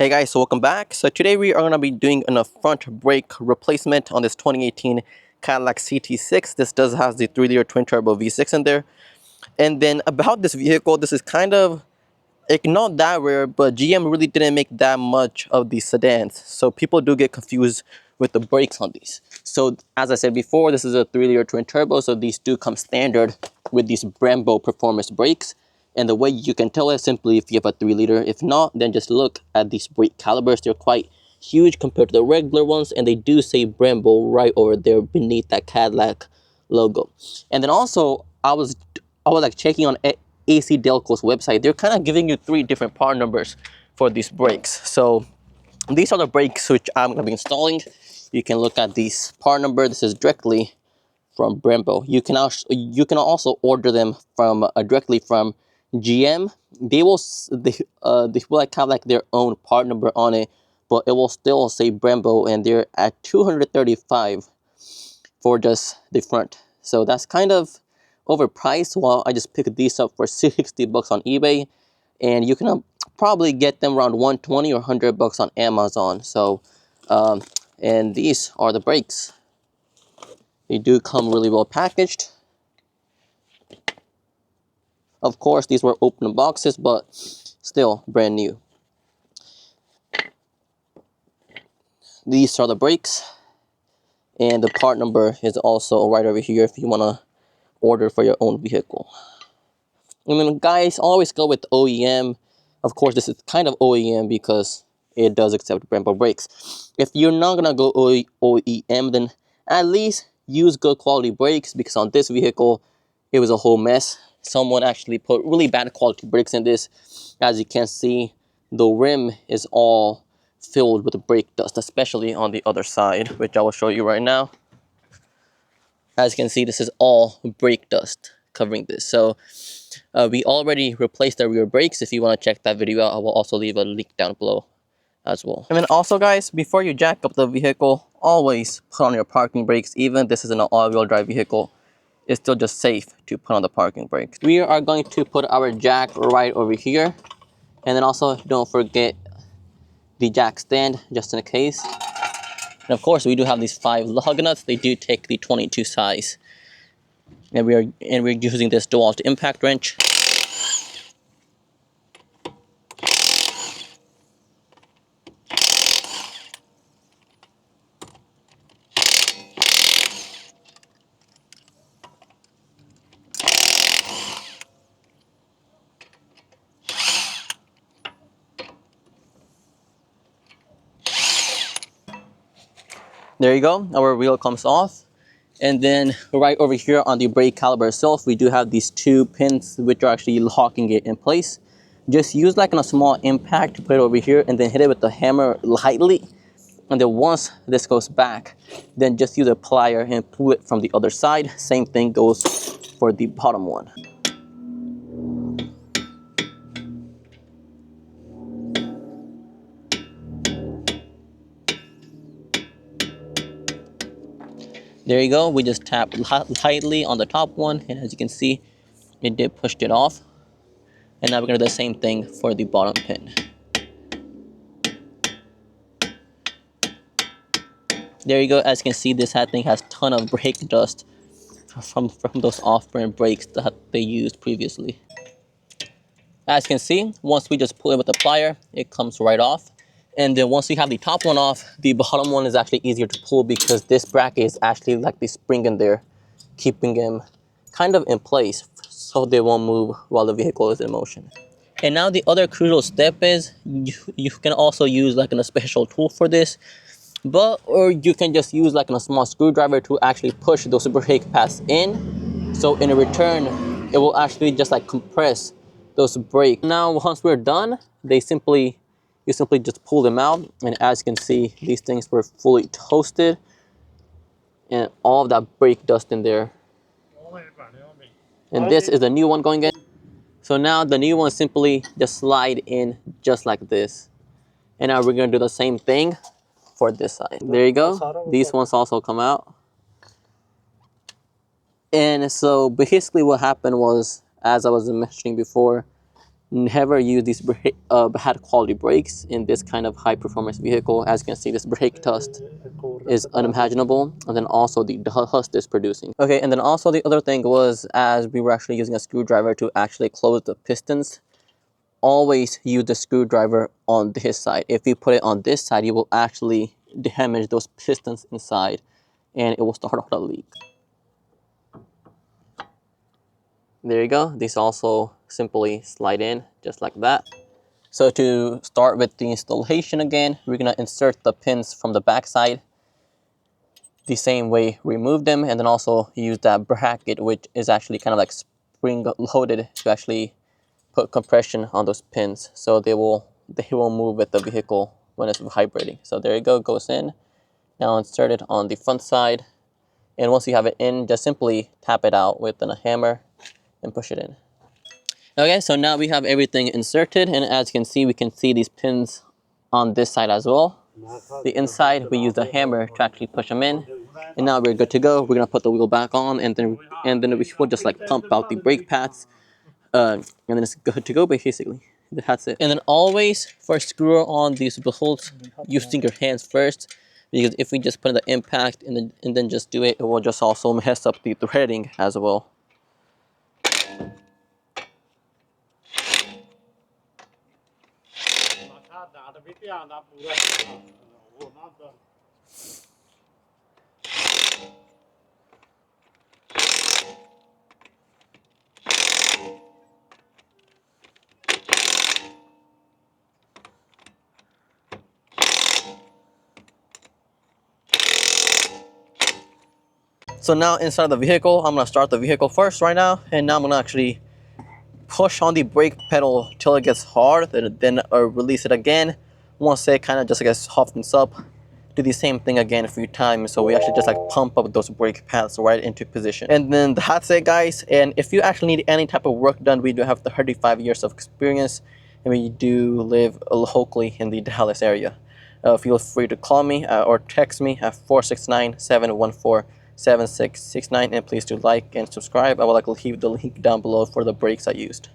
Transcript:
Hey guys, so welcome back. So today we are going to be doing a front brake replacement on this 2018 Cadillac CT6. This does have the 3-liter twin turbo V6 in there. And then about this vehicle, this is kind of not that rare, but GM really didn't make that much of these sedans. So people do get confused with the brakes on these. So as I said before, this is a 3-liter twin turbo, so these do come standard with these Brembo performance brakes. And the way you can tell is simply if you have a 3-liter. If not, then just look at these brake calipers. They're quite huge compared to the regular ones, and they do say Brembo right over there beneath that Cadillac logo. And then also, I was like checking on AC Delco's website. They're kind of giving you 3 different part numbers for these brakes. So these are the brakes which I'm going to be installing. You can look at these part number. This is directly from Brembo. You can also order them from directly from GM. They will like have like their own part number on it, but it will still say Brembo, and they're at $235 for just the front. So that's kind of overpriced. Well, I just picked these up for $60 on eBay, and you can probably get them around $120 or $100 on Amazon. So and these are the brakes. They do come really well packaged. Of course, these were open boxes, but still brand new. These are the brakes, and the part number is also right over here if you want to order for your own vehicle. And then guys, always go with OEM. Of course, this is kind of OEM because it does accept Brembo brakes. If you're not gonna go OEM, then at least use good quality brakes, because on this vehicle it was a whole mess. Someone actually put really bad quality brakes in this. As you can see, the rim is all filled with brake dust, especially on the other side, which I will show you right now. As you can see, this is all brake dust covering this. So we already replaced the rear brakes. If you want to check that video out, I will also leave a link down below as well. And then also guys, before you jack up the vehicle, always put on your parking brakes. Even this is an all-wheel drive vehicle, it's still just safe to put on the parking brakes. We are going to put our jack right over here. And then also don't forget the jack stand just in case. And of course, we do have these 5 lug nuts. They do take the 22 size. And we're using this DeWalt impact wrench. There you go, our wheel comes off. And then right over here on the brake caliper itself, we do have these 2 pins which are actually locking it in place. Just use like a small impact to put it over here, and then hit it with the hammer lightly. And then once this goes back, then just use a plier and pull it from the other side. Same thing goes for the bottom one. There you go, we just tap lightly on the top one, and as you can see, it did push it off. And now we're gonna do the same thing for the bottom pin. There you go, as you can see, this thing has a ton of brake dust from those off-brand brakes that they used previously. As you can see, once we just pull it with the plier, it comes right off. And then once we have the top one off, the bottom one is actually easier to pull, because this bracket is actually like the spring in there, keeping them kind of in place so they won't move while the vehicle is in motion. And now the other crucial step is you can also use like a special tool for this, or you can just use like a small screwdriver to actually push those brake pads in. So in return, it will actually just like compress those brakes. Now once we're done, you simply just pull them out, and as you can see, these things were fully toasted and all of that brake dust in there. And this is the new one going in. So now the new one simply just slide in just like this. And now we're gonna do the same thing for this side. There you go. These ones also come out. And so basically what happened was, as I was mentioning before, Never use these bad quality brakes in this kind of high performance vehicle. As you can see, this brake dust is unimaginable, and then also the dust is producing. Okay, and then also the other thing was, as we were actually using a screwdriver to actually close the pistons, always use the screwdriver on this side. If you put it on this side, you will actually damage those pistons inside, and it will start out a leak. There you go. These also simply slide in just like that. So to start with the installation again, we're gonna insert the pins from the back side the same way, remove them, and then also use that bracket, which is actually kind of like spring loaded, to actually put compression on those pins so they will move with the vehicle when it's vibrating. So there you go, goes in. Now insert it on the front side, and once you have it in, just simply tap it out with a hammer and push it in. Okay, so now we have everything inserted, and as you can see, we can see these pins on this side as well. The inside, we use the hammer to actually push them in, and now we're good to go. We're gonna put the wheel back on, and then we will just like pump out the brake pads, and then it's good to go basically. That's it. And then always, for screw on these bolts, using your hands first, because if we just put in the impact and then just do it, it will just also mess up the threading as well. So now inside the vehicle, I'm gonna start the vehicle first right now, and now I'm gonna actually push on the brake pedal till it gets hard, then release it again. Once it kind of just gets softens up, do the same thing again a few times. So we actually just like pump up those brake pads right into position. And then that's it, guys. And if you actually need any type of work done, we do have 35 years of experience, and we do live locally in the Dallas area. Feel free to call me or text me at 469-714-7669, and please do like and subscribe. I would like to leave the link down below for the brakes I used.